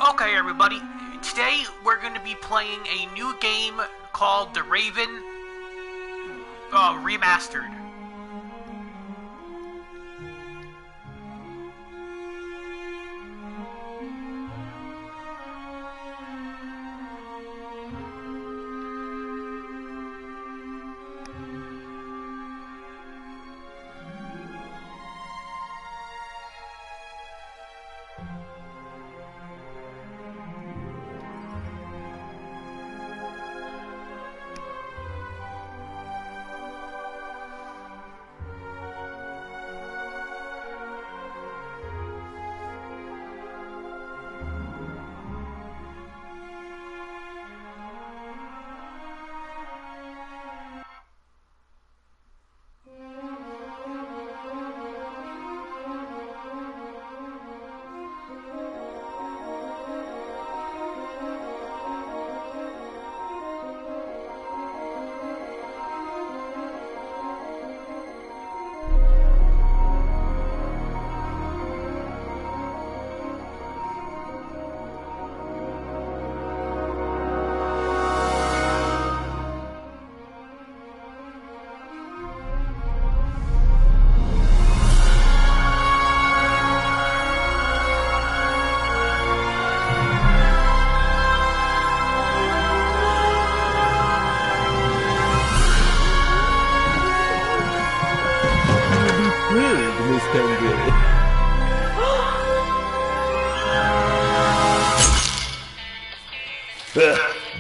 Okay, everybody. Today we're going to be playing a new game called The Raven Remastered.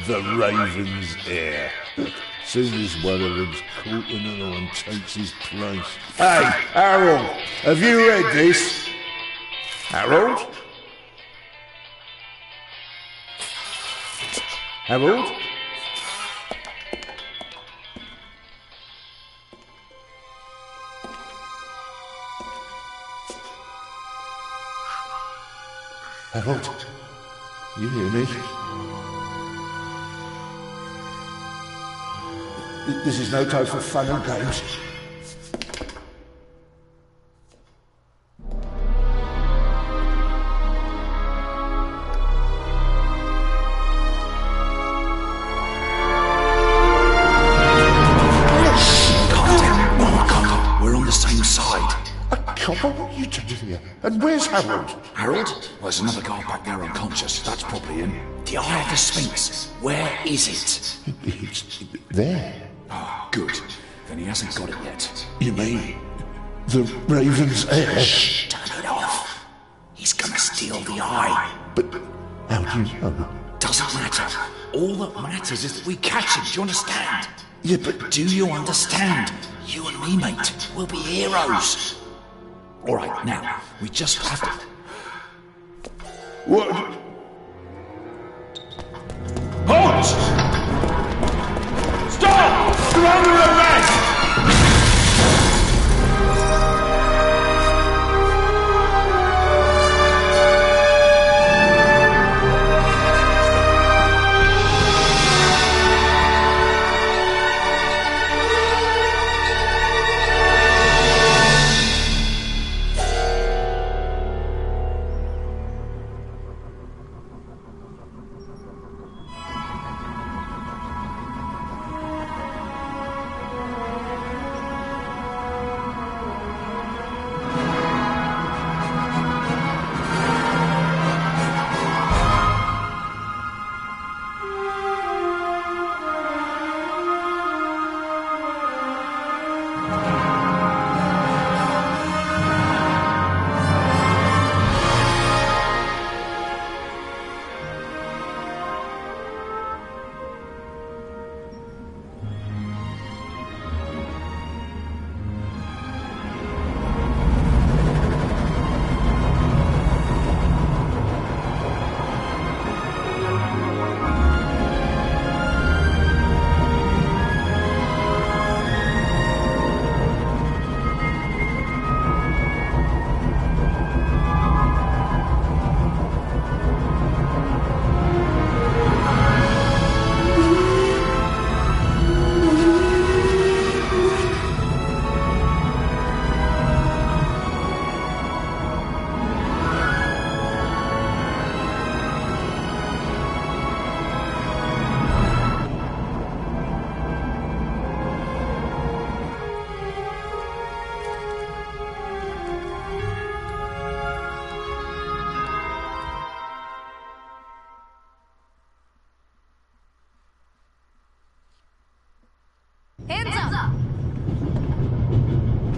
The Raven's heir. Soon as one of them's caught in an eye and takes his place. Hey, Harold, have you read this? Harold? Harold? Harold? You hear me? This is no time for fun and games. We're on the same side. Copper, what are you doing here? And where's Harold? Harold? Well, there's another guy back there unconscious. That's probably him. The Eye of the Sphinx. Where is it? It's there. Oh, good. Then he hasn't got it yet. You mean the Raven's heir? Shh! Turn it off. He's gonna steal the eye. But how do you know? Doesn't matter. All that matters is that we catch him. Do you understand? Yeah, but Do you understand? You and me, mate, we'll be heroes. All right, now, we just have to... what? Halt! Stop! You're under arrest!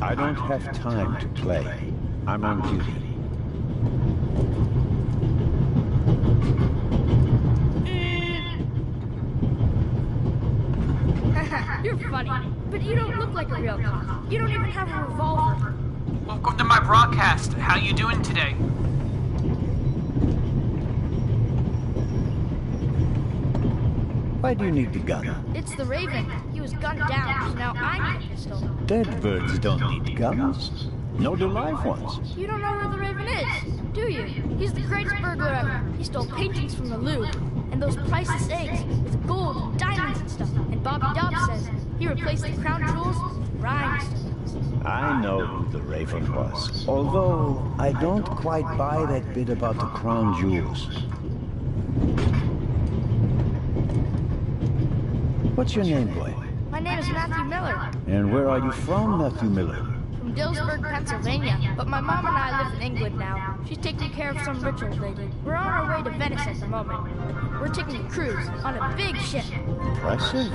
I don't have time to play. I'm on duty. You're funny, but you don't look like a real cop. You don't even have a revolver. Welcome to my broadcast. How you doing today? Why do you need the gun? It's the Raven. He was gunned down, so now I need a pistol. Dead birds don't need guns. Nor do live ones. You don't know where the Raven is, do you? He's the greatest burglar ever. He stole paintings from the Louvre, and those priceless eggs with gold and diamonds and stuff. And Bobby Dobbs says he replaced the crown jewels with rhinestones. I know who the Raven was. Although, I don't quite buy that bit about the crown jewels. What's your name, boy? My name is Matthew Miller, And where are you from, Matthew Miller? from Dillsburg, Pennsylvania. But my mom and I live in England now. She's taking care of some ritual they did. We're on our way to Venice at the moment. We're taking a cruise on a big ship. Impressive.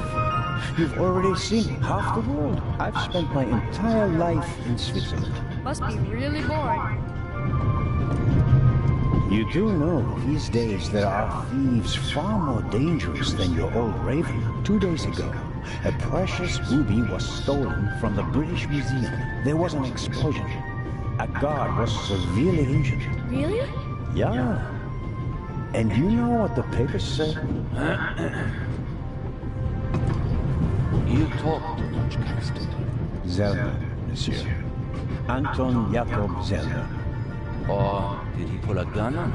You've already seen half the world. I've spent my entire life in Switzerland. Must be really boring. You do know these days there are thieves far more dangerous than your old Raven. 2 days ago, a precious ruby was stolen from the British Museum. There was an explosion. A guard was severely injured. Really? Yeah. And you know what the papers say? You talk too much, Constable. Zellner, monsieur. Anton Jakob Zellner. Or did he pull a gun on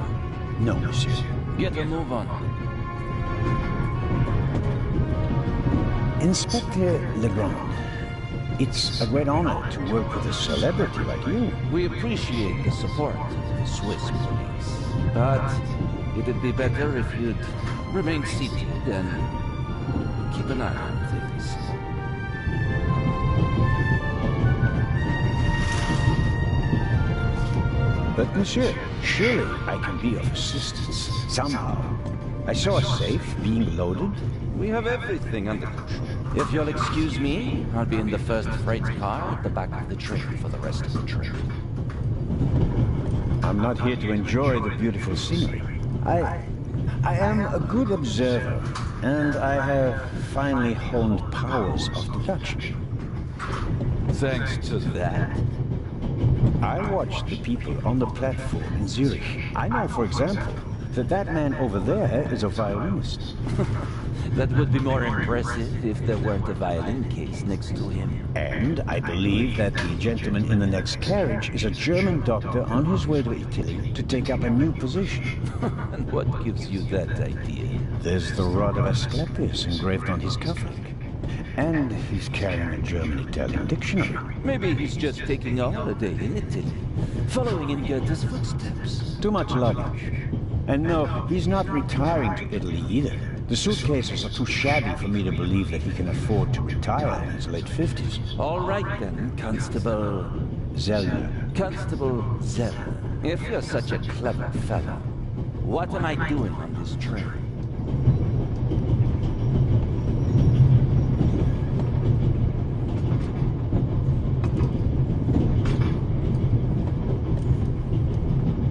you? No, monsieur. Get a move on. Inspector Legrand, it's a great honor to work with a celebrity like you. We appreciate the support of the Swiss police. But it'd be better if you'd remain seated and keep an eye on things. But monsieur, surely I can be of assistance somehow. I saw a safe being loaded. We have everything under control. If you'll excuse me, I'll be in the first freight car at the back of the train for the rest of the trip. I'm not here to enjoy the beautiful scenery. I am a good observer, and I have finally honed powers of deduction. Thanks to that. I watched the people on the platform in Zurich. I know, for example, that man over there is a violinist. That would be more impressive if there weren't a violin case next to him. And I believe that the gentleman in the next carriage is a German doctor on his way to Italy to take up a new position. And what gives you that idea? There's the rod of Asclepius engraved on his cufflink. And he's carrying a German-Italian dictionary. Maybe he's just taking a holiday in Italy, following in Goethe's footsteps. Too much luggage. And no, he's not retiring to Italy either. The suitcases are too shabby for me to believe that he can afford to retire in his late 50s. All right then, Constable... Zellner. Constable Zellner. If you're such a clever fellow, what am I doing on this train?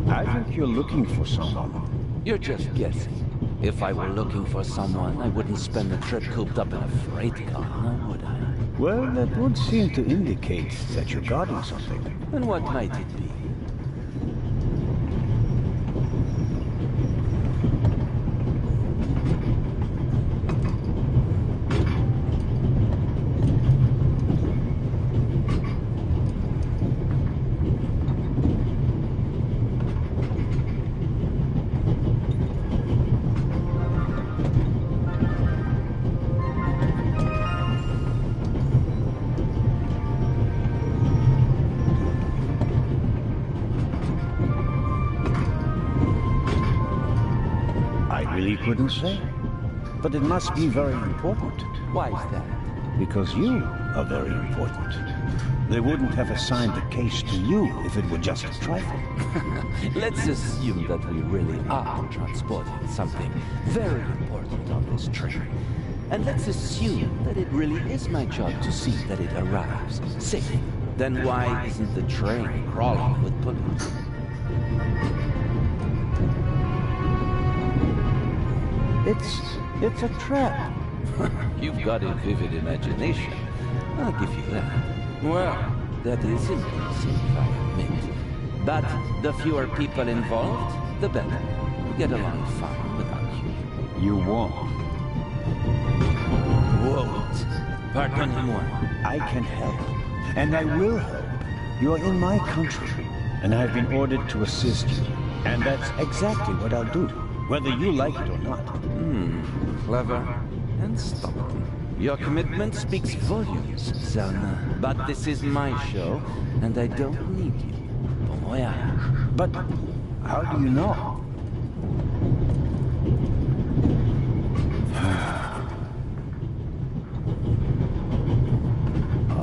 I think you're looking for someone. You're just guessing. If I were looking for someone, I wouldn't spend the trip cooped up in a freight car, now would I? Well, that would seem to indicate that you're guarding something. And what might it be? Couldn't say. But it must be very important. Why is that? Because you are very important. They wouldn't have assigned the case to you if it were just a trifle. Let's assume that we really are transporting something very important on this train. And let's assume that it really is my job to see that it arrives safe Then why isn't the train crawling with police? It's a trap. You've got a vivid imagination. I'll give you that. Well, that is impressive, I admit. But the fewer people involved, the better. We'll get along fine without you. You won't. Won't. Pardonnez-moi. I can help, and I will help. You are in my country, and I've been ordered to assist you. And that's exactly what I'll do, whether you like it or not. Clever and stubborn. Your commitment speaks volumes, son. But this is my show, and I don't need you. Bon voyage. But how do you know?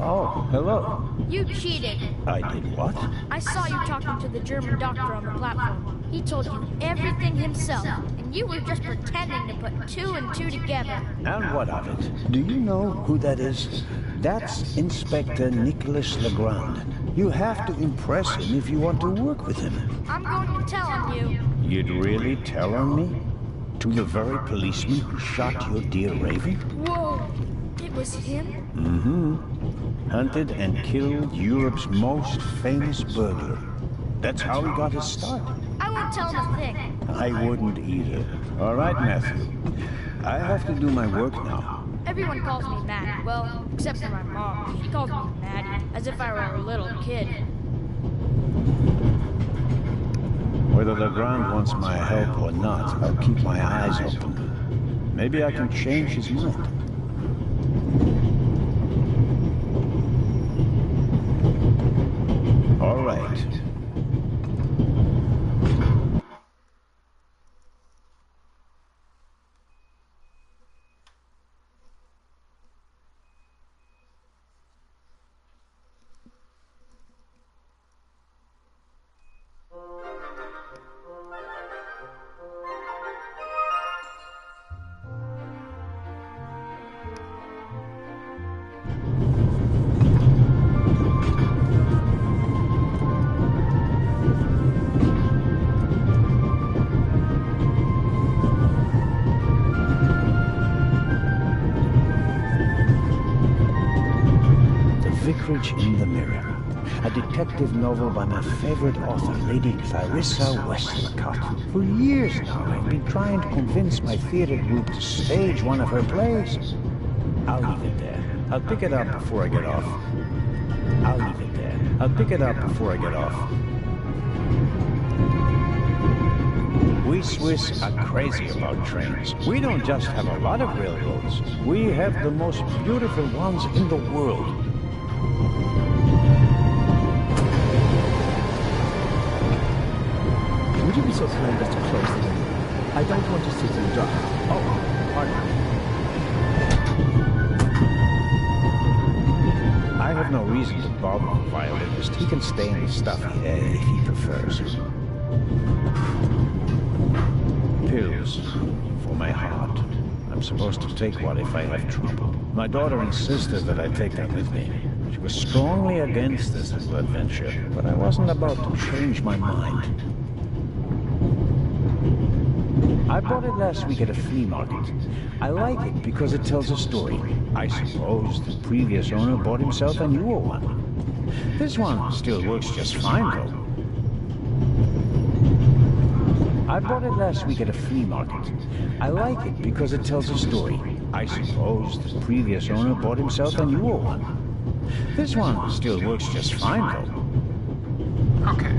Oh, hello. You cheated. I did what? I saw you talking to the German doctor on the platform. He told you everything himself, and you were just pretending to put two and two together. And what of it? Do you know who that is? That's Inspector Nicholas Legrand. You have to impress him if you want to work with him. I'm going to tell on you. You'd really tell on me? To the very policeman who shot your dear Raven? Whoa! It was him? Mm-hmm. Hunted and killed Europe's most famous burglar. That's how he got his start. I won't tell him a thing. I wouldn't either. All right, Matthew. I have to do my work now. Everyone calls me Matt. Well, except for my mom. She calls me Maddie, as if I were a little kid. Whether Legrand wants my help or not, I'll keep my eyes open. Maybe I can change his mind. All right. Vicarage in the Mirror, a detective novel by my favorite author, Lady Clarissa Westmacott. For years now, I've been trying to convince my theater group to stage one of her plays. I'll leave it there. I'll pick it up before I get off. I'll leave it there. I'll pick it up before I get off. We Swiss are crazy about trains. We don't just have a lot of railroads. We have the most beautiful ones in the world. Would you be so kind as to close the window? I don't want to sit in the dark. Oh, pardon me. I have no reason to bother the violinist. He can stay in the stuffy air if he prefers. Pills for my heart. I'm supposed to take one if I have trouble. My daughter insisted that I take them with me. She was strongly against this little adventure, but I wasn't about to change my mind. I bought it last week at a flea market. I like it because it tells a story. I suppose the previous owner bought himself a newer one. This one still works just fine, though. I bought it last week at a flea market. I like it because it tells a story. I suppose the previous owner bought himself a newer one. This one still works just fine, though. Okay.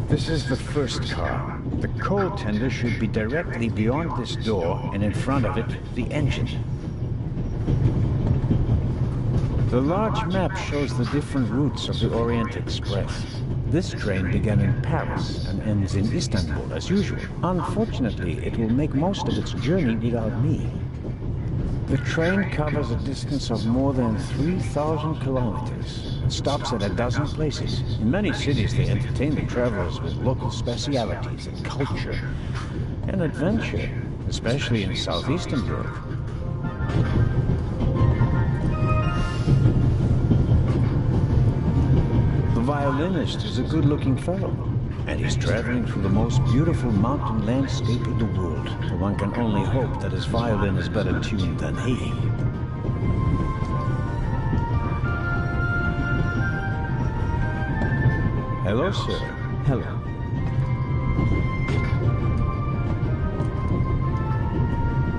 This is the first car. The coal tender should be directly beyond this door, and in front of it, the engine. The large map shows the different routes of the Orient Express. This train began in Paris and ends in Istanbul, as usual. Unfortunately, it will make most of its journey without me. The train covers a distance of more than 3,000 kilometers. It stops at a dozen places. In many cities, they entertain the travelers with local specialities and culture and adventure, especially in southeastern Europe. violinist is a good-looking fellow. And he's traveling through the most beautiful mountain landscape in the world. One can only hope that his violin is better tuned than he. Hello, sir. Hello.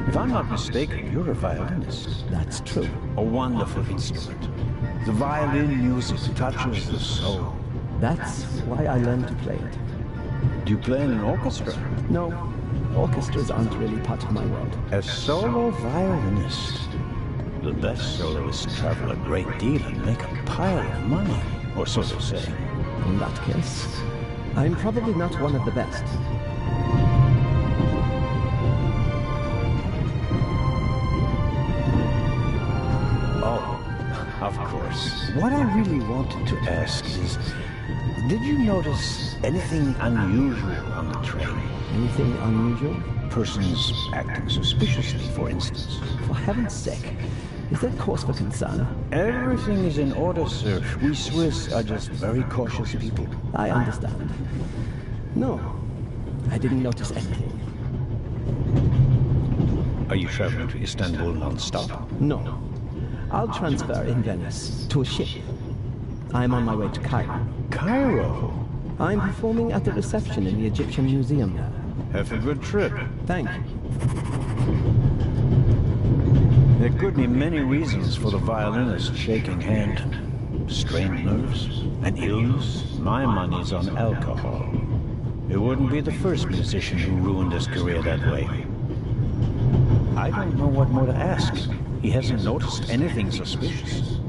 If I'm not mistaken, you're a violinist. That's true. A wonderful instrument. The violin music touches the soul. That's why I learned to play it. Do you play in an orchestra? No, orchestras aren't really part of my world. A solo violinist. The best soloists travel a great deal and make a pile of money, or so they say. In that case, I'm probably not one of the best. Oh, of course. What I really wanted to ask is, did you notice anything unusual on the train? Anything unusual? Persons acting suspiciously, for instance. For heaven's sake, is there cause for concern? Everything is in order, sir. We Swiss are just very cautious people. I understand. No, I didn't notice anything. Are you traveling to Istanbul non-stop? No. I'll transfer in Venice to a ship. I'm on my way to Cairo. Cairo? I'm performing at the reception in the Egyptian Museum there. Have a good trip. Thank you. There could be many reasons for the violinist shaking hand. Strained nerves, an illness. My money's on alcohol. It wouldn't be the first musician who ruined his career that way. I don't know what more to ask. He hasn't noticed anything suspicious.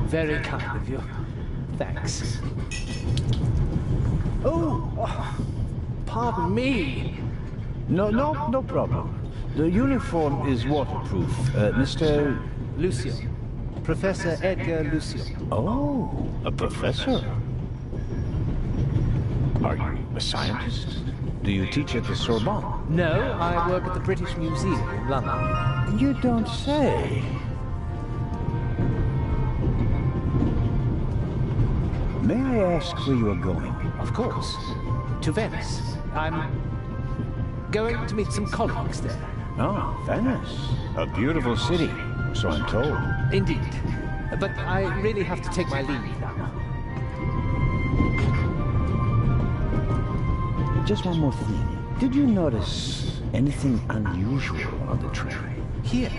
Very kind of you. Thanks. Oh, pardon me. No problem. The uniform is waterproof. Mr. Lucio. Professor Edgar Lucio. Oh, a professor. Are you a scientist? Do you teach at the Sorbonne? No, I work at the British Museum in London. You don't say. May I ask where you are going? Of course. To Venice. I'm going to meet some colleagues there. Oh, Venice. A beautiful city, so I'm told. Indeed. But I really have to take my leave now. Just one more thing. Did you notice anything unusual on the train? Here?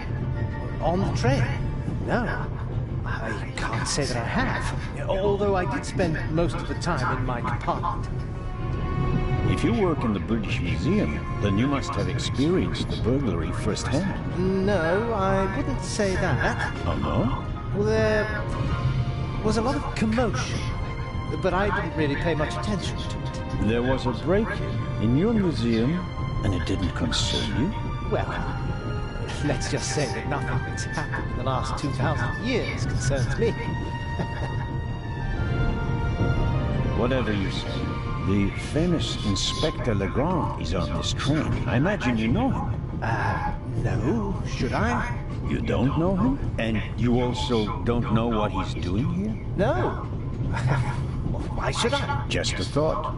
On the train? No. I can't say that I have. Although I did spend most of the time in my compartment. If you work in the British Museum, then you must have experienced the burglary firsthand. No, I wouldn't say that. Oh, no? Well, there was a lot of commotion, but I didn't really pay much attention to it. There was a break-in in your museum, and it didn't concern you? Well, let's just say that nothing that's happened in the last 2,000 years concerns me. Whatever you say, the famous Inspector Legrand is on this train. I imagine you know him. No, should I? You don't know him? And you also don't know what he's doing here? No. Well, why should I? Just a thought.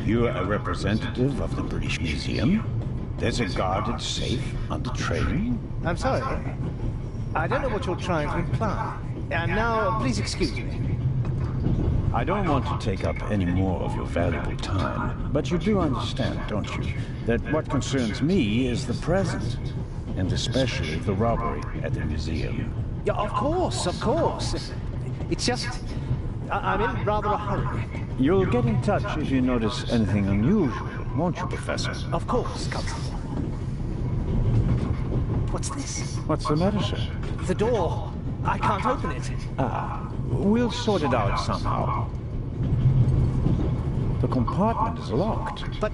You're a representative of the British Museum. There's a guarded safe on the train. I'm sorry. I don't know what you're trying to imply. And now, please excuse me. I don't want to take up any more of your valuable time, but you do understand, don't you, that what concerns me is the present, and especially the robbery at the museum. Yeah, of course, of course. It's just, I'm in rather a hurry. You'll get in touch if you notice anything unusual, won't you, Professor? Of course, Constable. What's this? What's the matter, sir? The door. I can't open it. We'll sort it out somehow. The compartment is locked. But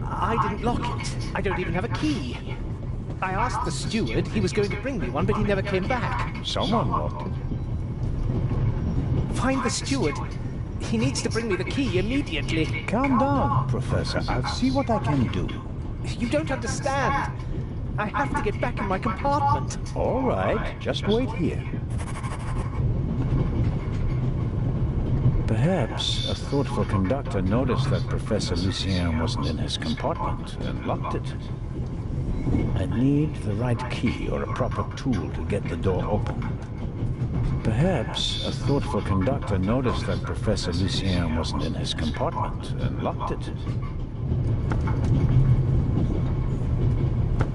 I didn't lock it. I don't even have a key. I asked the steward. He was going to bring me one, but he never came back. Someone locked it. Find the steward. He needs to bring me the key immediately. Calm down, Professor. I'll see what I can do. You don't understand. I have to get back in my compartment. All right, just wait here. Perhaps a thoughtful conductor noticed that Professor Lucien wasn't in his compartment and locked it. I need the right key or a proper tool to get the door open. Perhaps a thoughtful conductor noticed that Professor Lucien wasn't in his compartment and locked it.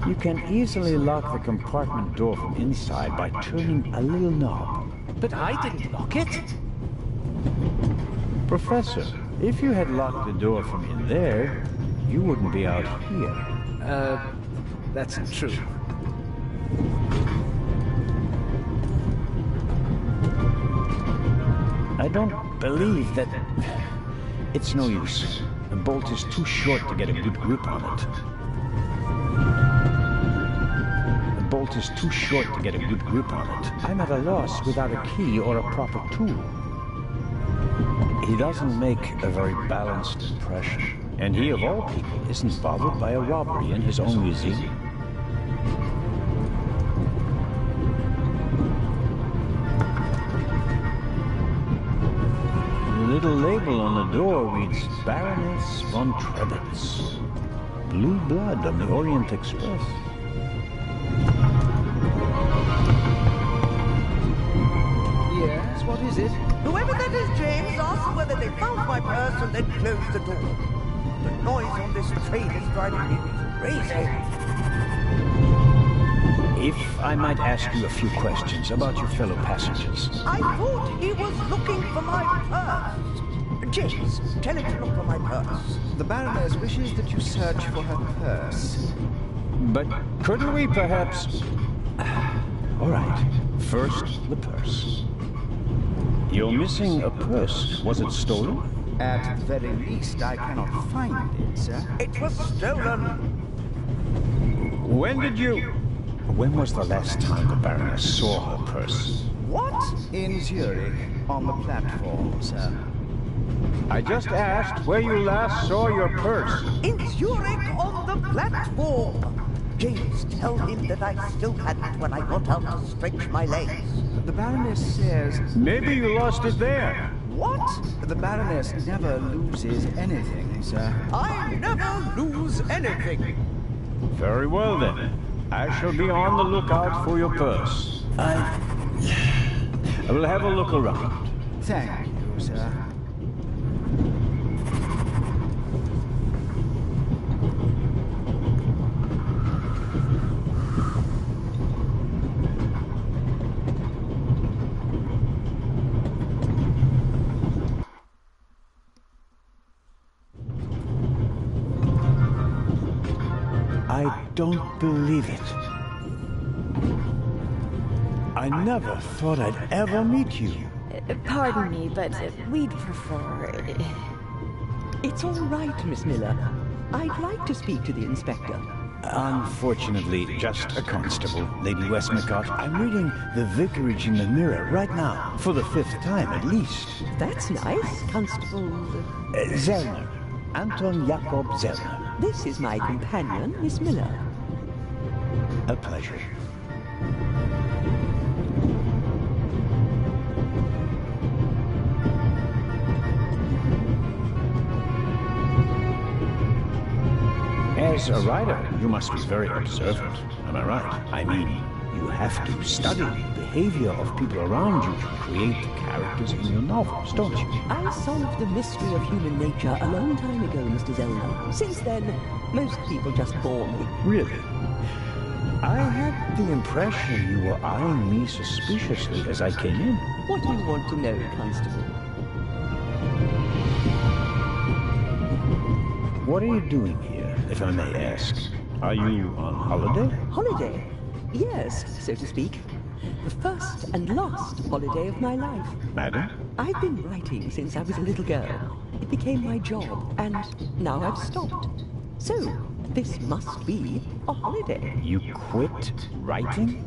You can easily lock the compartment door from inside by turning a little knob. But I didn't lock it. Professor, if you had locked the door from in there, you wouldn't be out here. That's true. I don't believe that... It's no use. The bolt is too short to get a good grip on it. The bolt is too short to get a good grip on it. I'm at a loss without a key or a proper tool. He doesn't make a very balanced impression. And he, of all people, isn't bothered by a robbery in his own museum. The little label on the door reads Baroness von Trebitz. Blue blood on the Orient Express. Yes, what is it? Whoever that is, James, ask whether they found my purse and then closed the door. The noise on this train is driving me crazy. If I might ask you a few questions about your fellow passengers. I thought he was looking for my purse. James, tell him to look for my purse. The Baroness wishes that you search for her purse. But couldn't we perhaps... All right, first the purse. You're missing a purse. Was it stolen? At the very least, I cannot find it, sir. It was stolen. When did you... When was the last time the Baroness saw her purse? What? In Zurich, on the platform, sir. I just asked where you last saw your purse. In Zurich on the platform. James, tell him that I still had it when I got out to stretch my legs. The Baroness says... Maybe you lost it there. What? The Baroness never loses anything, sir. I never lose anything. Very well then. I shall be on the lookout for your purse. I will have a look around. Thank you, sir. I don't believe it. I never thought I'd ever meet you. Pardon me, but we'd prefer... It's all right, Miss Miller. I'd like to speak to the inspector. Unfortunately, just a constable, Lady Westmacott. I'm reading The Vicarage in the Mirror right now, for the 5th time at least. That's nice, Constable... Zellner. Anton Jakob Zellner. This is my companion, Miss Miller. A pleasure. As a writer, you must be very observant. Am I right? I mean, you have to study the behavior of people around you to create the characters in your novels, don't you? I solved the mystery of human nature a long time ago, Mr. Zellner. Since then, most people just bore me. Really? I had the impression you were eyeing me suspiciously as I came in. What do you want to know, Constable? What are you doing here, if I may ask? Are you on holiday? Holiday? Yes, so to speak. The first and last holiday of my life. Madam? I've been writing since I was a little girl. It became my job, and now I've stopped. So, this must be a holiday. You quit writing?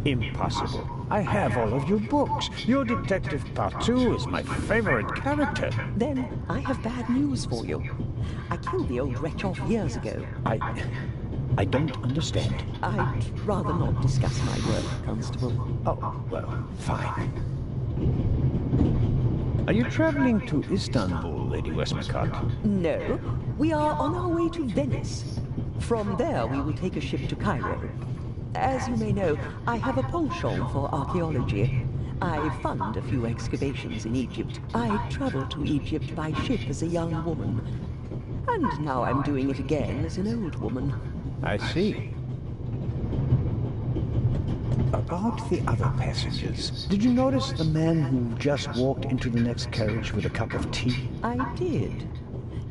Impossible. I have all of your books. Your Detective Partout is my favorite character. Then I have bad news for you. I killed the old wretch off years ago. I don't understand. I'd rather not discuss my work, Constable. Oh, well, fine. Are you traveling to Istanbul, Lady Westmacott? No, we are on our way to Venice. From there, we will take a ship to Cairo. As you may know, I have a penchant for archaeology. I fund a few excavations in Egypt. I traveled to Egypt by ship as a young woman. And now I'm doing it again as an old woman. I see. About the other passengers, did you notice the man who just walked into the next carriage with a cup of tea? I did.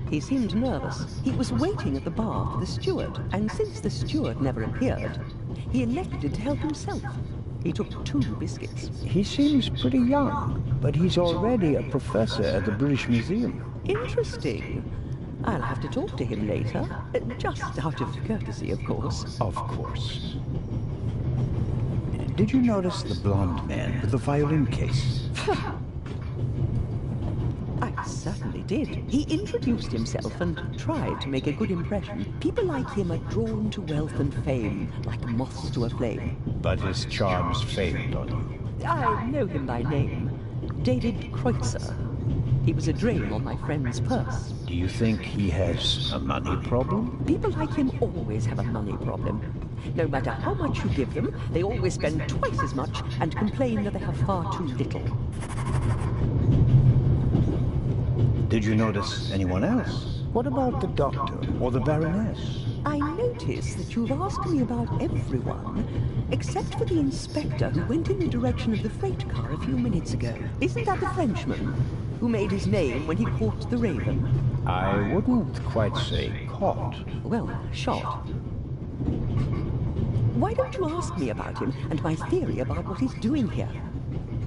He seemed nervous. He was waiting at the bar for the steward, and since the steward never appeared, he elected to help himself. He took 2 biscuits. He seems pretty young, but he's already a professor at the British Museum. Interesting. I'll have to talk to him later. Just out of courtesy, of course. Of course. Did you notice the blonde man with the violin case? I certainly did. He introduced himself and tried to make a good impression. People like him are drawn to wealth and fame, like moths to a flame. But his charms failed on you. I know him by name. David Kreutzer. He was a drain on my friend's purse. Do you think he has a money problem? People like him always have a money problem. No matter how much you give them, they always spend twice as much and complain that they have far too little. Did you notice anyone else? What about the doctor or the Baroness? I notice that you've asked me about everyone, except for the inspector who went in the direction of the freight car a few minutes ago. Isn't that the Frenchman who made his name when he caught the Raven? I wouldn't quite say caught. Well, shot. Why don't you ask me about him and my theory about what he's doing here?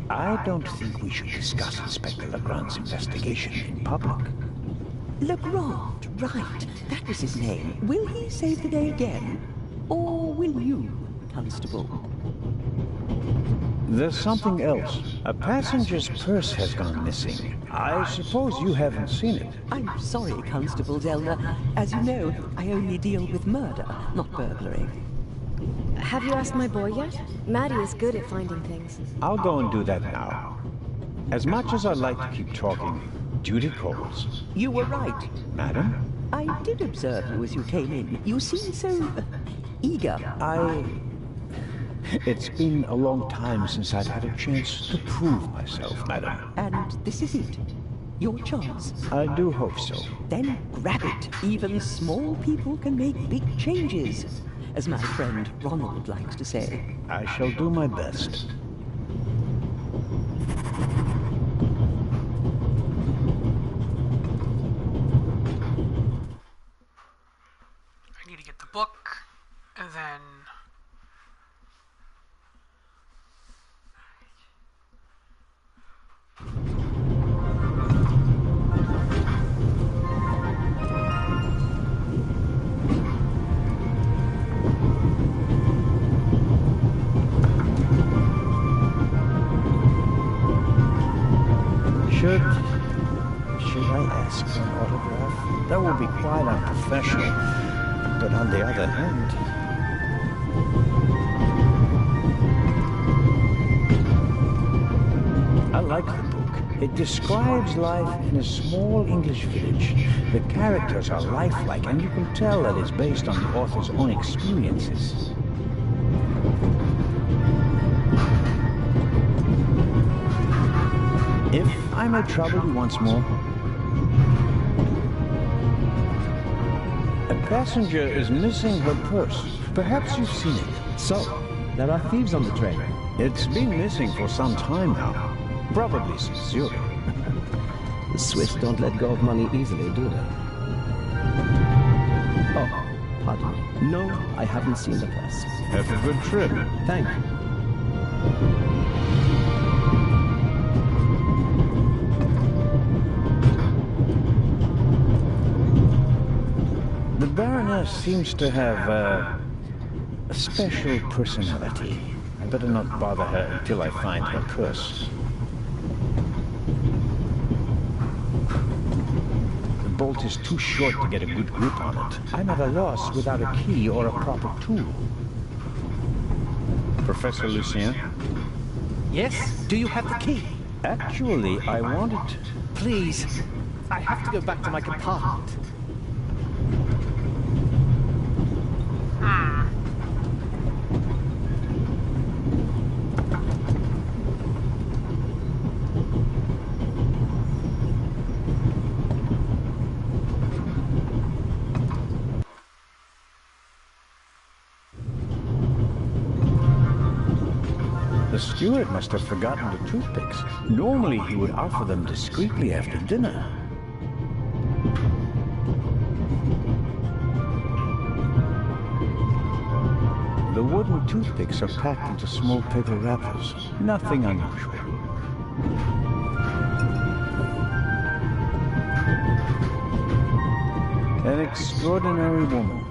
I don't think we should discuss Inspector Legrand's investigation in public. Legrand, right. That was his name. Will he save the day again? Or will you, Constable? There's something else. A passenger's purse has gone missing. I suppose you haven't seen it. I'm sorry, Constable Zellner. As you know, I only deal with murder, not burglary. Have you asked my boy yet? Maddie is good at finding things. I'll go and do that now. As much as I'd like to keep talking, duty calls. You were right. Madam? I did observe you as you came in. You seemed so eager. It's been a long time since I've had a chance to prove myself, madam. And this is it? Your chance? I do hope so. Then grab it. Even small people can make big changes, as my friend Ronald likes to say. I shall do my best. I need to get the book, and then... Should I ask for an autograph? That would be quite unprofessional. But on the other hand... I like the book. It describes life in a small English village. The characters are lifelike, and you can tell that it's based on the author's own experiences. If I may trouble you once more. A passenger is missing her purse. Perhaps you've seen it. So, there are thieves on the train. It's been missing for some time now. Probably since Zurich. The Swiss don't let go of money easily, do they? Oh, pardon me. No, I haven't seen the purse. Have a good trip. Thank you. The Baroness seems to have a special personality. I better not bother her until I find her purse. The bolt is too short to get a good grip on it. I'm at a loss without a key or a proper tool. Professor Lucien? Yes? Do you have the key? Actually, I wanted... Please, I have to go back to my compartment. The steward must have forgotten the toothpicks. Normally, he would offer them discreetly after dinner. The wooden toothpicks are packed into small paper wrappers. Nothing unusual. An extraordinary woman.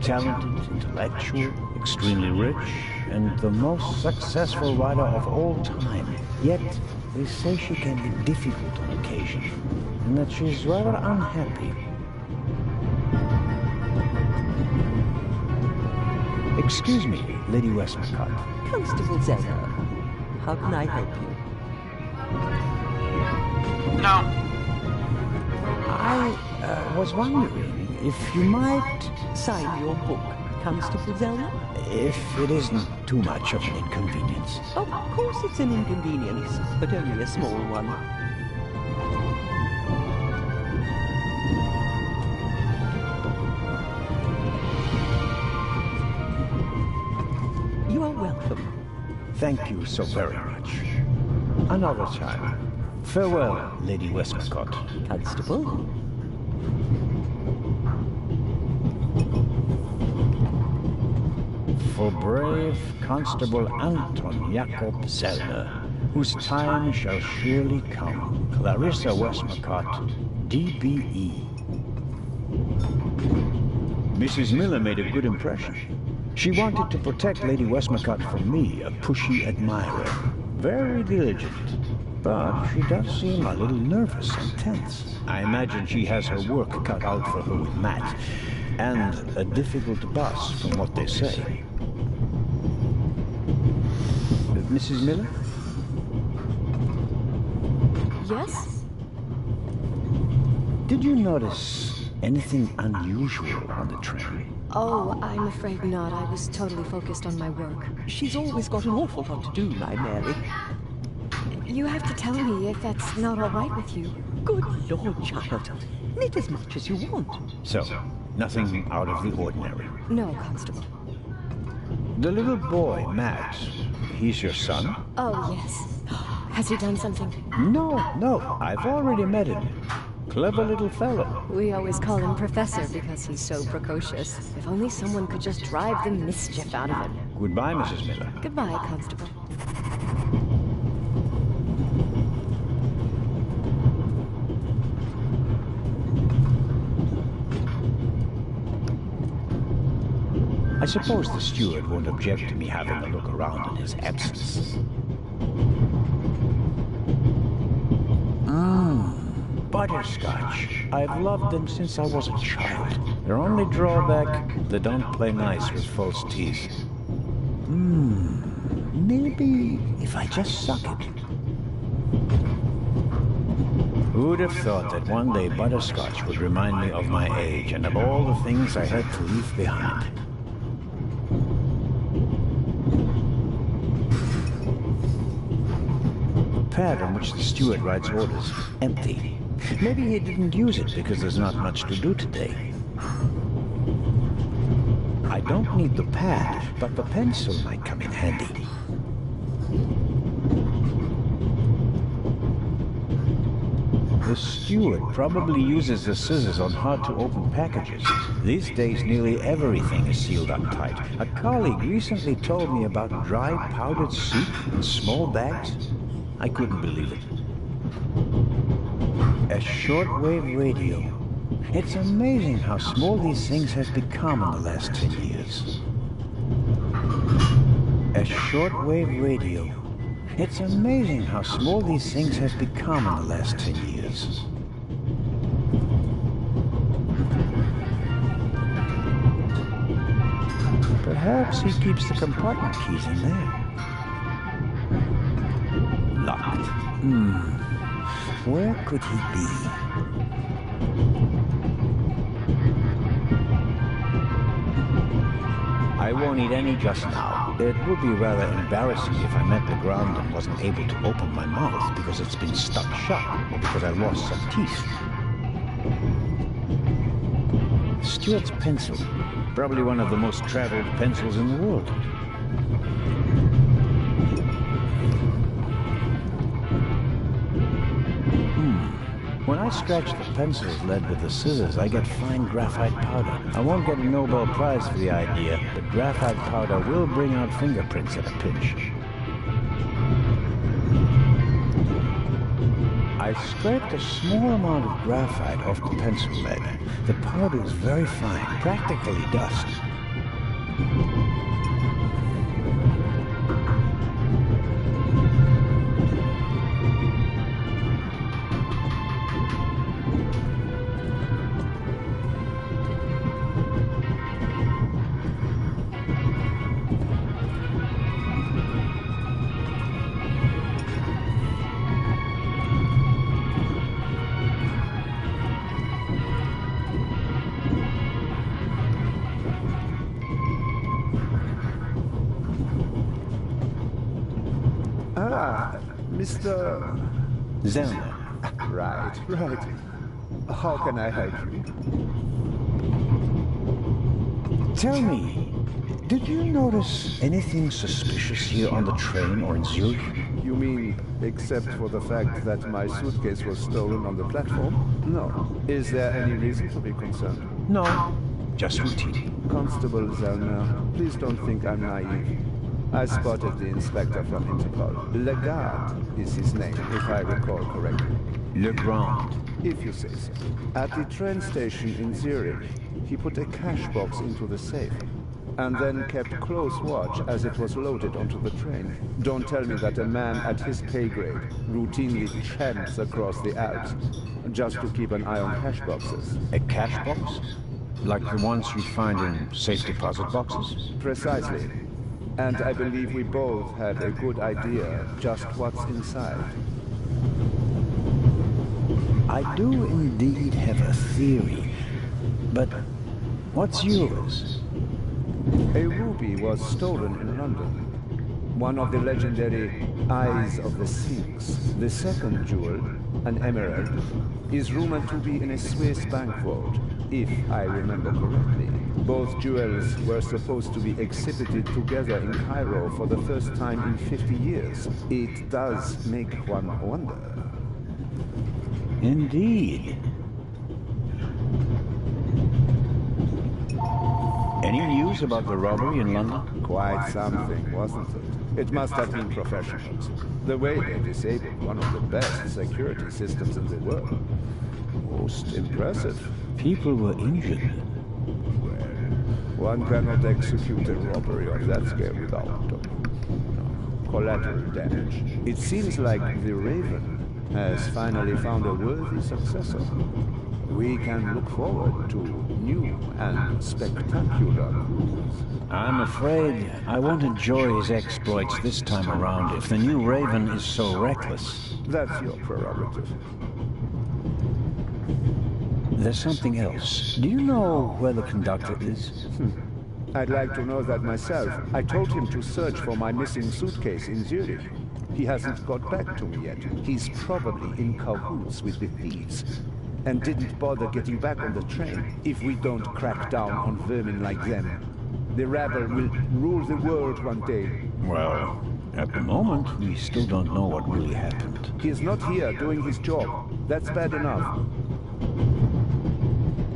Talented, intellectual, extremely rich, and the most successful writer of all time. Yet, they say she can be difficult on occasion, and that she's rather unhappy. Excuse me, Lady Westmacott. Constable Zelda, how can I help you? No. I was wondering if you might... Sign your book, Constable Zelda? If it isn't too much of an inconvenience. Of course it's an inconvenience, but only a small one. You are welcome. Thank you so very much. Another time. Farewell, Lady Westmacott. Constable? For brave Constable Anton Jacob Zellner, whose time shall surely come, Clarissa Westmacott, DBE. Mrs. Miller made a good impression. She wanted to protect Lady Westmacott from me, a pushy admirer. Very diligent. But she does seem a little nervous and tense. I imagine she has her work cut out for her with Matt. And a difficult boss, from what they say. Mrs. Miller? Yes? Did you notice anything unusual on the train? Oh, I'm afraid not. I was totally focused on my work. She's always got an awful lot to do, my Mary. You have to tell me if that's not all right with you. Good Lord, child. Knit as much as you want. So, nothing out of the ordinary? No, Constable. The little boy, Matt, he's your son? Oh, yes. Has he done something? No, I've already met him. Clever little fellow. We always call him Professor because he's so precocious. If only someone could just drive the mischief out of him. Goodbye, Mrs. Miller. Goodbye, Constable. I suppose the steward won't object to me having a look around in his absence. Butterscotch. I've loved them since I was a child. Their only drawback, they don't play nice with false teeth. Maybe if I just suck it. Who'd have thought that one day butterscotch would remind me of my age and of all the things I had to leave behind. The pad on which the steward writes orders, empty. Maybe he didn't use it because there's not much to do today. I don't need the pad, but the pencil might come in handy. The steward probably uses the scissors on hard-to-open packages. These days, nearly everything is sealed up tight. A colleague recently told me about dry powdered soup in small bags. I couldn't believe it. A shortwave radio. It's amazing how small these things have become in the last 10 years. A shortwave radio. It's amazing how small these things have become in the last 10 years. Perhaps he keeps the compartment keys in there. Locked. Where could he be? I won't eat any just now. It would be rather embarrassing if I met the ground and wasn't able to open my mouth because it's been stuck shut or because I lost some teeth. Stuart's pencil. Probably one of the most traveled pencils in the world. When I scratch the pencil's lead with the scissors, I get fine graphite powder. I won't get a Nobel Prize for the idea, but graphite powder will bring out fingerprints at a pinch. I scraped a small amount of graphite off the pencil lead. The powder is very fine, practically dust. Mr. Zellner. Right. How can I help you? Tell me, did you notice anything suspicious here on the train or in Zurich? You mean, except for the fact that my suitcase was stolen on the platform? No. Is there any reason to be concerned? No, just routine. Constable Zellner, please don't think I'm naive. I spotted the inspector from Interpol. Legarde is his name, if I recall correctly. Legrand. If you say so. At the train station in Zurich, he put a cash box into the safe, and then kept close watch as it was loaded onto the train. Don't tell me that a man at his pay grade routinely tramps across the Alps just to keep an eye on cash boxes. A cash box? Like the ones you find in safe deposit boxes? Precisely. And I believe we both had a good idea just what's inside. I do indeed have a theory, but what's yours? A ruby was stolen in London. One of the legendary Eyes of the Sphinx. The second jewel, an emerald, is rumored to be in a Swiss bank vault, if I remember correctly. Both jewels were supposed to be exhibited together in Cairo for the first time in 50 years. It does make one wonder. Indeed. Any news about the robbery in London? Quite something, wasn't it? It must have been professionals. The way they disabled one of the best security systems in the world. Most impressive. People were injured. One cannot execute a robbery of that scale without collateral damage. It seems like the Raven has finally found a worthy successor. We can look forward to new and spectacular coups. I'm afraid I won't enjoy his exploits this time around if the new Raven is so reckless. That's your prerogative. There's something else. Do you know where the conductor is? I'd like to know that myself. I told him to search for my missing suitcase in Zurich. He hasn't got back to me yet. He's probably in cahoots with the thieves. And didn't bother getting back on the train. If we don't crack down on vermin like them, the rabble will rule the world one day. Well, at the moment, we still don't know what really happened. He is not here doing his job. That's bad enough.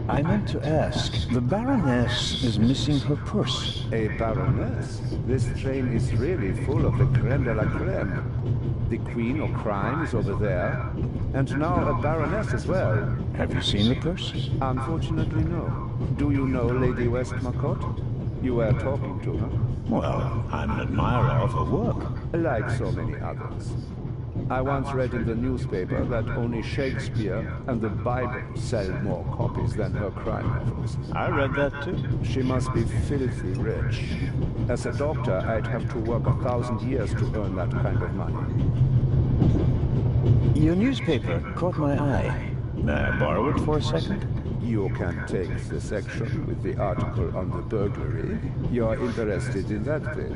I meant to ask, the Baroness is missing her purse. A Baroness? This train is really full of the creme de la creme. The Queen of Crime is over there, and now a Baroness as well. Have you seen the purse? Unfortunately, no. Do you know Lady Westmacott? You were talking to her. Well, I'm an admirer of her work. Like so many others. I once read in the newspaper that only Shakespeare and the Bible sell more copies than her crime novels. I read that too. She must be filthy rich. As a doctor, I'd have to work 1,000 years to earn that kind of money. Your newspaper caught my eye. May I borrow it for a second? You can take the section with the article on the burglary. You're interested in that bit,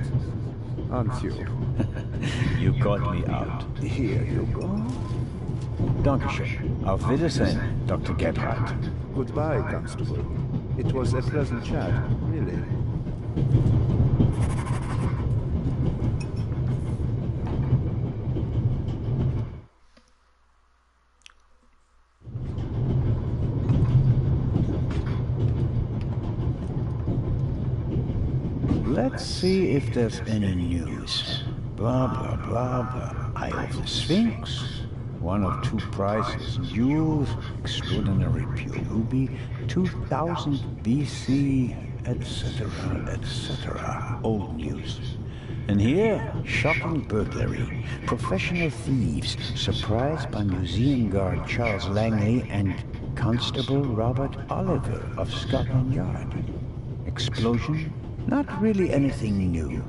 aren't you? You caught me out. Here you go. Dankeschön. Auf Wiedersehen, Dr. Gebhardt. Goodbye, Constable. It was a pleasant chat, really. Let's see if there's any news. Blah, blah, blah, blah. Eye of the Sphinx. One of two prizes. Jewels. Extraordinary pure ruby. 2000 BC, etc., etc. Old news. And here, shocking burglary. Professional thieves surprised by museum guard Charles Langley and Constable Robert Oliver of Scotland Yard. Explosion? Not really anything new.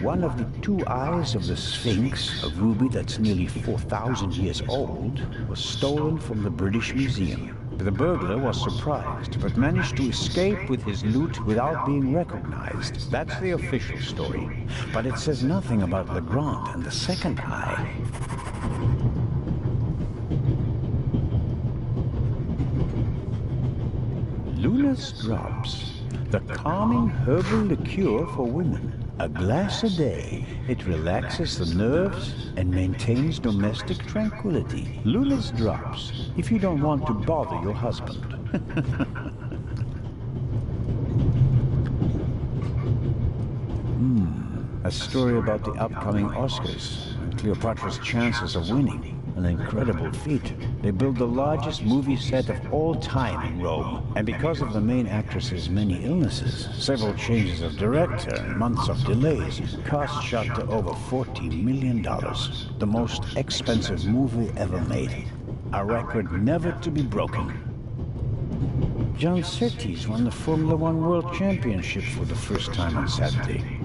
One of the two eyes of the Sphinx, a ruby that's nearly 4,000 years old, was stolen from the British Museum. The burglar was surprised, but managed to escape with his loot without being recognized. That's the official story. But it says nothing about Legrand and the second eye. Luna's Drops. The calming herbal liqueur for women. A glass a day. It relaxes the nerves and maintains domestic tranquility. Lula's Drops, if you don't want to bother your husband. A story about the upcoming Oscars and Cleopatra's chances of winning. An incredible feat. They built the largest movie set of all time in Rome. And because of the main actress's many illnesses, several changes of director, and months of delays, cost shot to over $40 million. The most expensive movie ever made. A record never to be broken. John Surtees won the Formula One World Championship for the first time on Saturday.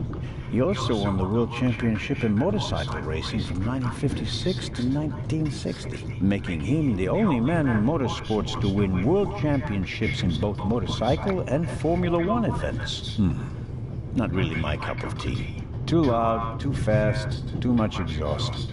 He also won the World Championship in motorcycle racing from 1956 to 1960, making him the only man in motorsports to win world championships in both motorcycle and Formula One events. Not really my cup of tea. Too loud, too fast, too much exhaust.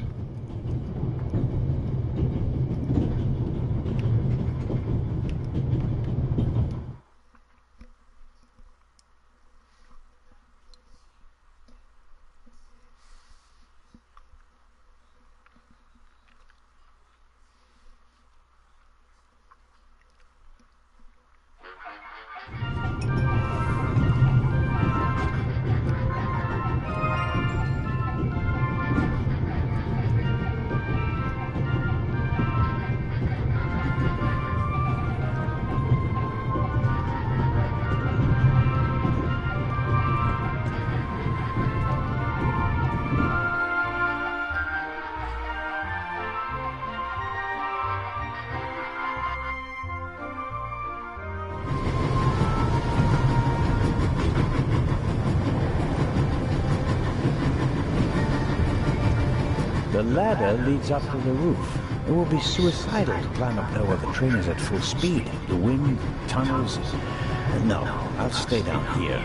The ladder leads up to the roof. It will be suicidal to climb up there while the train is at full speed. The wind, tunnels... No, I'll stay down here.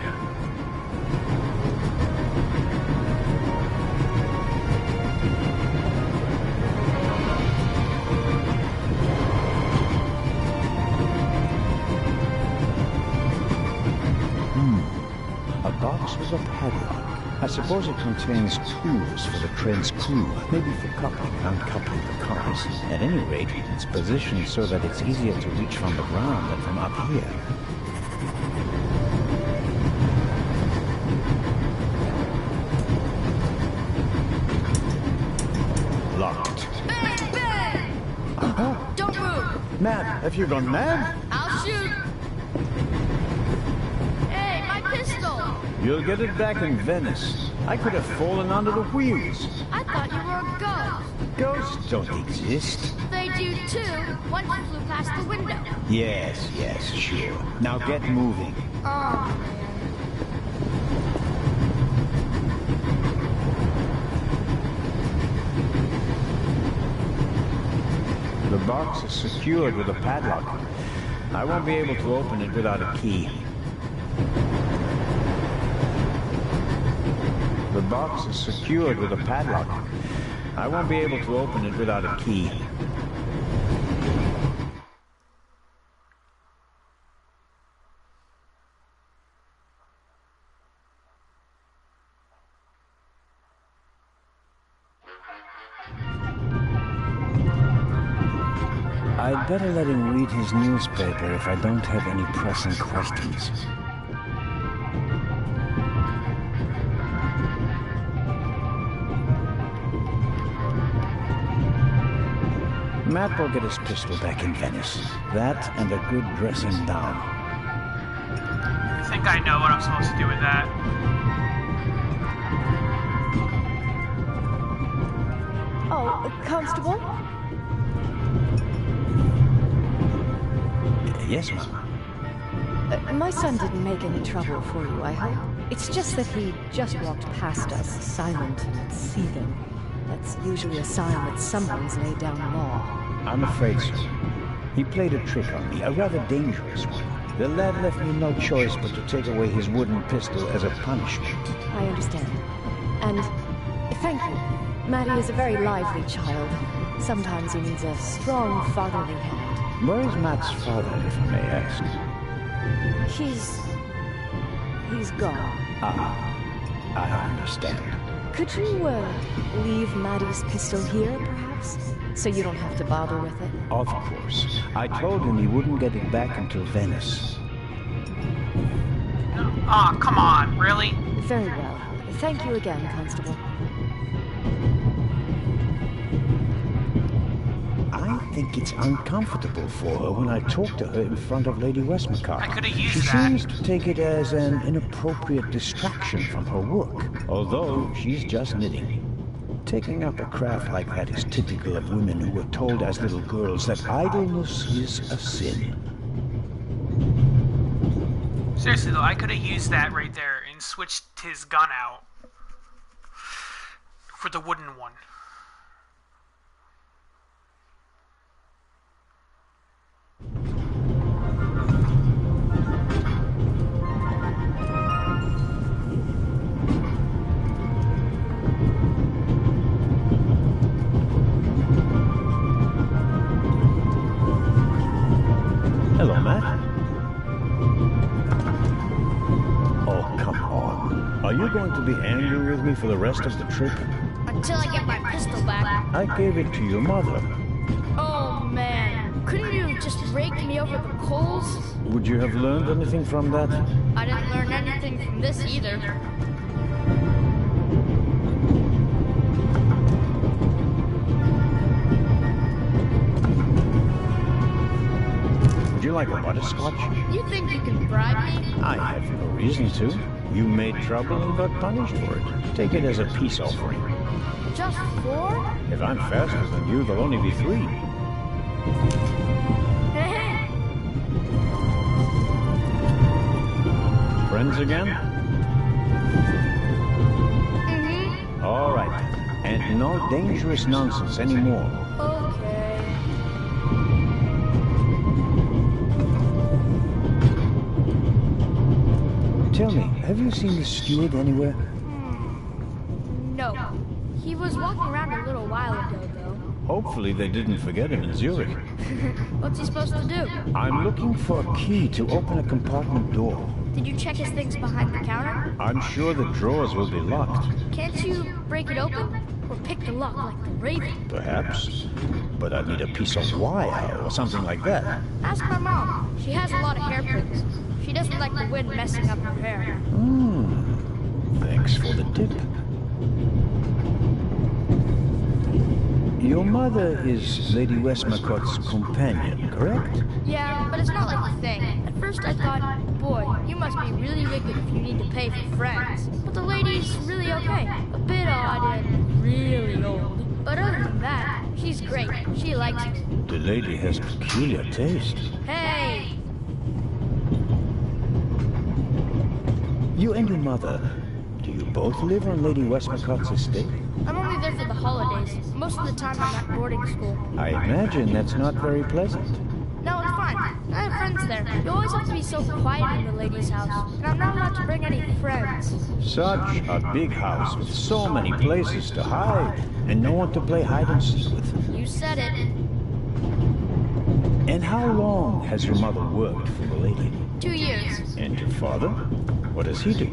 A box with a padlock. I suppose it contains tools for the train's crew, maybe for coupling and uncoupling the cars. At any rate, it's positioned so that it's easier to reach from the ground than from up here. Locked. Bang! Bang! Don't move! Mad? Have you gone mad? I'll shoot! Hey, my pistol! You'll get it back in Venice. I could have fallen under the wheels. I thought you were a ghost. Ghosts don't exist. They do too, once you flew past the window. Yes, sure. Now get moving. Oh, man. The box is secured with a padlock. I won't be able to open it without a key. The box is secured with a padlock. I won't be able to open it without a key. I'd better let him read his newspaper if I don't have any pressing questions. Matt will get his pistol back in Venice. That and a good dressing down. I think I know what I'm supposed to do with that. Oh, Constable? Yes, ma'am. My son didn't make any trouble for you, I hope. It's just that he just walked past us, silent and seething. That's usually a sign that someone's laid down the law. I'm afraid so. He played a trick on me, a rather dangerous one. The lad left me no choice but to take away his wooden pistol as a punishment. I understand. And thank you. Maddie is a very lively child. Sometimes he needs a strong fatherly hand. Where is Matt's father, if I may ask? He's gone. Ah, I understand. Could you, leave Maddie's pistol here, perhaps? So you don't have to bother with it? Of course. I told him he wouldn't get it back until Venice. Aw, oh, come on, really? Very well. Thank you again, Constable. I think it's uncomfortable for her when I talk to her in front of Lady Westmacott. I could have used She that. seems to take it as an inappropriate distraction from her work, although she's just knitting. Taking up a craft like that is typical of women who were told as little girls that idleness is a sin. Seriously though, I could have used that right there and switched his gun out for the wooden one. Hello, Matt. Oh, come on. Are you going to be angry with me for the rest of the trip? Until I get my pistol back. I gave it to your mother. Oh, man. Couldn't you have just raked me over the coals? Would you have learned anything from that? I didn't learn anything from this either. Would you like a butterscotch? You think you can bribe me? I have no reason to. You made trouble and got punished for it. Take it as a peace offering. Just 4? If I'm faster than you, there'll only be 3. Friends again? Mm-hmm. All right. And no dangerous nonsense anymore. Okay. Tell me, have you seen the steward anywhere? No. He was walking around a little while ago, though. Hopefully they didn't forget him in Zurich. What's he supposed to do? I'm looking for a key to open a compartment door. Did you check his things behind the counter? I'm sure the drawers will be locked. Can't you break it open? Or pick the lock like the Raven? Perhaps. But I'd need a piece of wire or something like that. Ask my mom. She has a lot of hairpins. She doesn't like the wind messing up her hair. Thanks for the tip. Your mother is Lady Westmacott's companion, correct? Yeah, but it's not like the thing. At first I thought, boy, you must be really wicked if you need to pay for friends. But the lady's really okay. A bit odd and really old. But other than that, she's great. She likes it. The lady has peculiar taste. Hey! You and your mother, do you both live on Lady Westmacott's estate? I'm only there for the holidays. Most of the time I'm at boarding school. I imagine that's not very pleasant. No, it's fine. I have friends there. You always have to be so quiet in the ladies' house, and I'm not allowed to bring any friends. Such a big house with so many places to hide, and no one to play hide and seek with. You said it. And how long has your mother worked for the lady? 2 years. And your father? What does he do?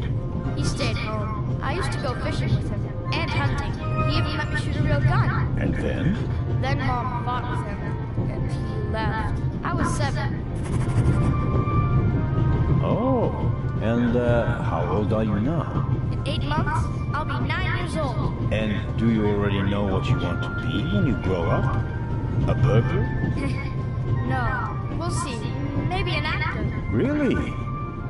He stayed home. I used to go fishing with him, and hunting. He even let me shoot a real gun. And then? Then Mom fought with him, and he left. I was 7. Oh, and how old are you now? In 8 months, I'll be 9 years old. And do you already know what you want to be when you grow up? A burglar? No, we'll see. Maybe an actor. Really?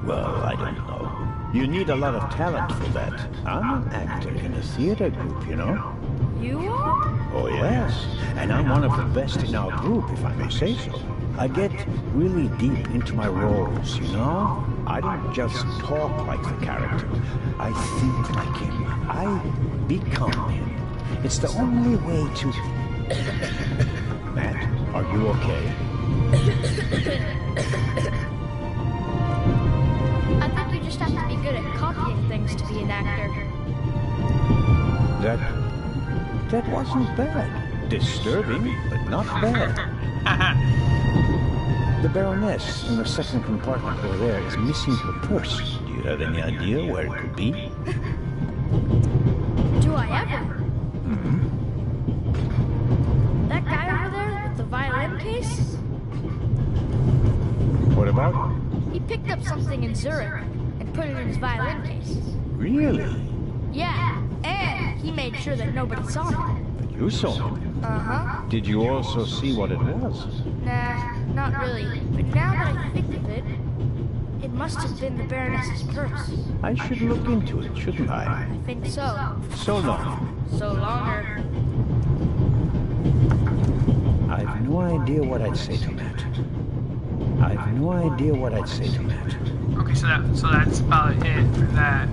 Well, I don't know. You need a lot of talent for that. I'm an actor in a theater group, you know? You are? Oh, yes. And I'm one of the best in our group, if I may say so. I get really deep into my roles, you know? I don't just talk like the character. I think like him. I become him. It's the only way to... Matt, are you okay? I think you just have to be good at copying things to be an actor. That wasn't bad. Disturbing, but not bad. The Baroness in the second compartment over there is missing her purse. Do you have any idea where it could be? Do I ever? That guy over there with the violin case? What about? He picked up something in Zurich and put it in his violin case. Really? Yeah, and he made sure that nobody saw him. But you saw him. Uh-huh. Did you also see what it was? Nah, not really. But now that I think of it, it must have been the Baroness's purse. I should look into it, shouldn't I? I think so. So long. So longer. I've no idea what I'd say to Matt. I've no idea what I'd say to Matt. Okay, so that's about it for that.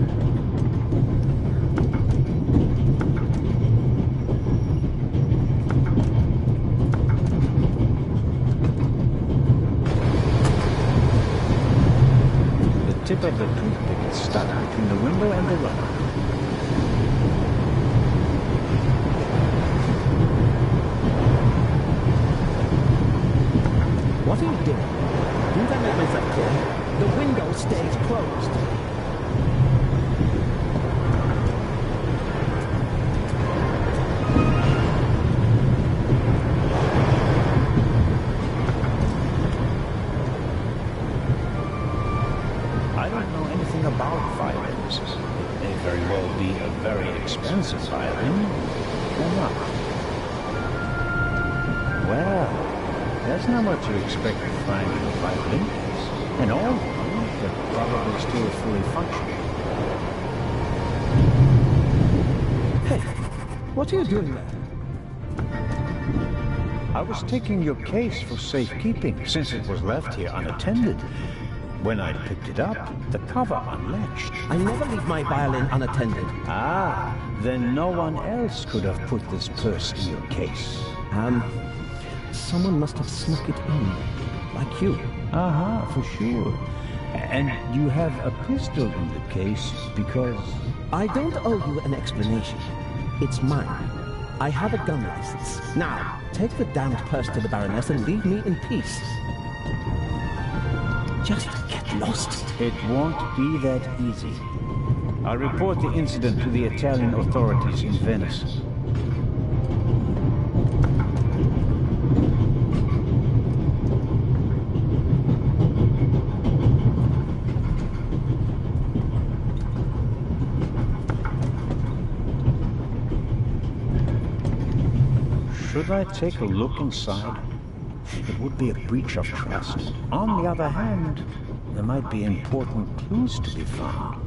The tip of the toothpick is stuck between the window and the rubber. What are you doing? Didn't I make myself clear? The window stays closed. I don't know anything about violins. It may very well be a very expensive violin, or not. Well, there's not much to expect to find in a violin case. An old one, but probably still fully functional. Hey, what are you doing there? I was taking your case for safekeeping, since it was left here unattended. When I picked it up, the cover unlatched. I never leave my violin unattended. Ah, then no one else could have put this purse in your case. Someone must have snuck it in, like you. For sure. And you have a pistol in the case because... I don't owe you an explanation. It's mine. I have a gun license. Now, take the damned purse to the Baroness and leave me in peace. Just get lost. It won't be that easy. I'll report the incident to the Italian authorities in Venice. Should I take a look inside? It would be a breach of trust. On the other hand, there might be important clues to be found.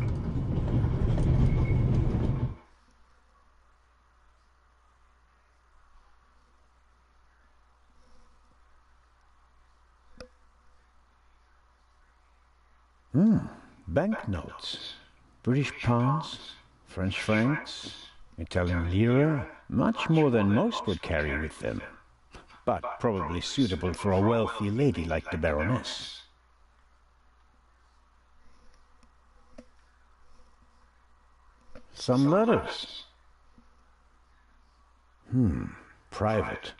Banknotes. British pounds, French francs, Italian lira, Much more than most would carry with them, but probably suitable for a wealthy lady like the Baroness. Some letters. Private.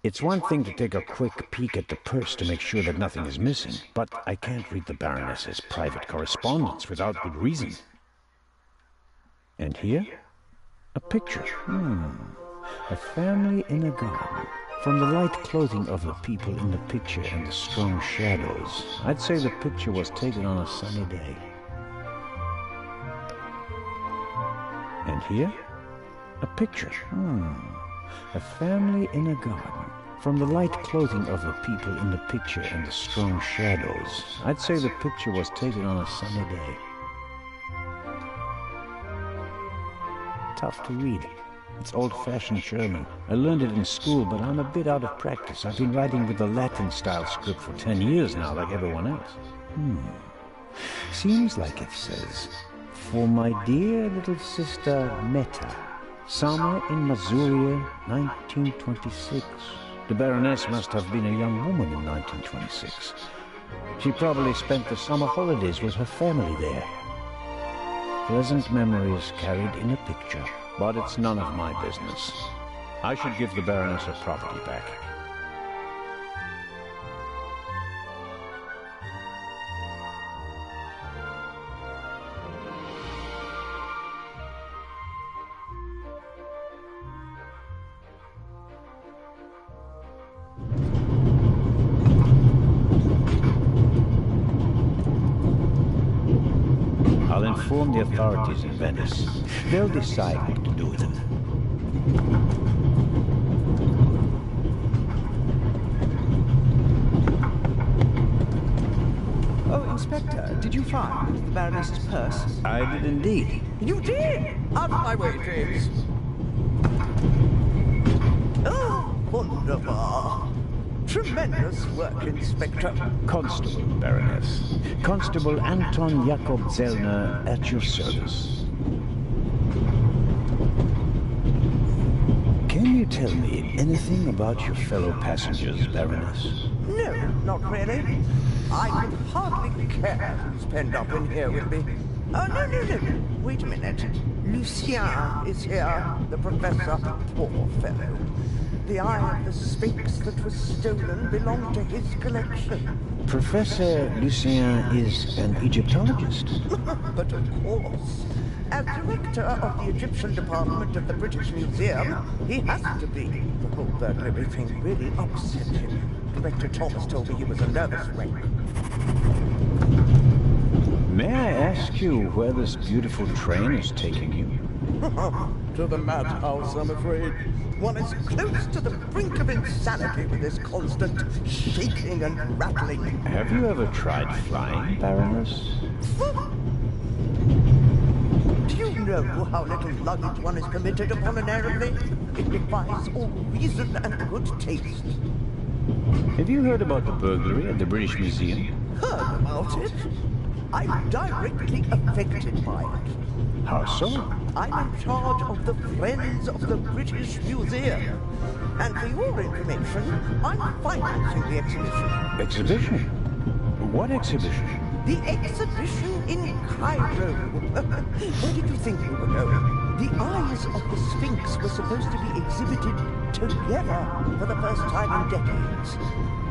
It's one thing to take a quick peek at the purse to make sure that nothing is missing, but I can't read the Baroness's private correspondence without good reason. And here? A picture. A family in a garden. From the light clothing of the people in the picture and the strong shadows, I'd say the picture was taken on a sunny day. And here? A picture. A family in a garden. From the light clothing of the people in the picture and the strong shadows, I'd say the picture was taken on a sunny day. Tough to read. It's old-fashioned German. I learned it in school, but I'm a bit out of practice. I've been writing with the Latin-style script for 10 years now, like everyone else. Seems like it says, "For my dear little sister Meta, summer in Masuria, 1926. The Baroness must have been a young woman in 1926. She probably spent the summer holidays with her family there. Pleasant memories carried in a picture, but it's none of my business. I should give the Baroness her property back." I'll inform the authorities in Venice. They'll decide what to do with them. Oh, Inspector, did you find the Baroness's purse? I did indeed. You did? Out of my way, James. Oh, wonderful. Tremendous work, Inspector. Constable, Baroness. Constable Anton Jakob Zellner at your service. Can you tell me anything about your fellow passengers, Baroness? No, not really. I could hardly care who's penned up in here with me. Oh, no. Wait a minute. Lucien is here, the professor. Poor fellow. The eye of the Sphinx that was stolen belonged to his collection. Professor Lucien is an Egyptologist. But of course. As director of the Egyptian department of the British Museum, he has to be. The whole burglary thing really upset him. Director Thomas told me he was a nervous wreck. May I ask you where this beautiful train is taking you? To the madhouse, I'm afraid. One is close to the brink of insanity with this constant shaking and rattling. Have you ever tried flying, Baroness? Do you know how little luggage one is permitted upon an aeroplane? It defies all reason and good taste. Have you heard about the burglary at the British Museum? Heard about it? I'm directly affected by it. How so? I'm in charge of the Friends of the British Museum. And for your information, I'm financing the exhibition. Exhibition? What exhibition? The exhibition in Cairo. Where did you think we were going? The eyes of the Sphinx were supposed to be exhibited together for the first time in decades.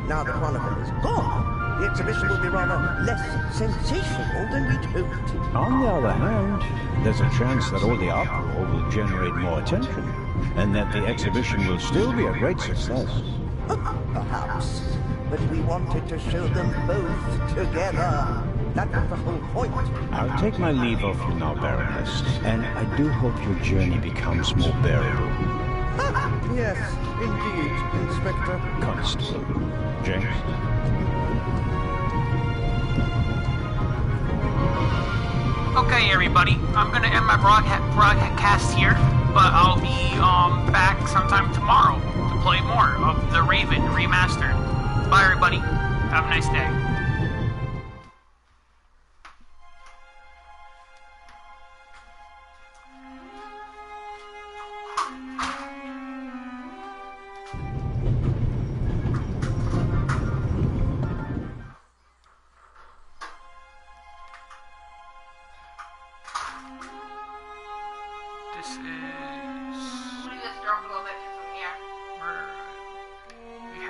Now that one of them is gone, the exhibition will be rather less sensational than we'd hoped. On the other hand, there's a chance that all the uproar will generate more attention, and that the exhibition will still be a great success. Perhaps. But we wanted to show them both together. That was the whole point. I'll take my leave of you now, Baroness, and I do hope your journey becomes more bearable. Yes, indeed, Inspector. Constable. James? Okay, everybody, I'm gonna end my broadcast here, but I'll be back sometime tomorrow to play more of The Raven Remastered. Bye, everybody. Have a nice day.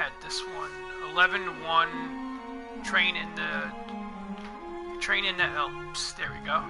Yeah, this one. 11-1. Train in the Alps. There we go.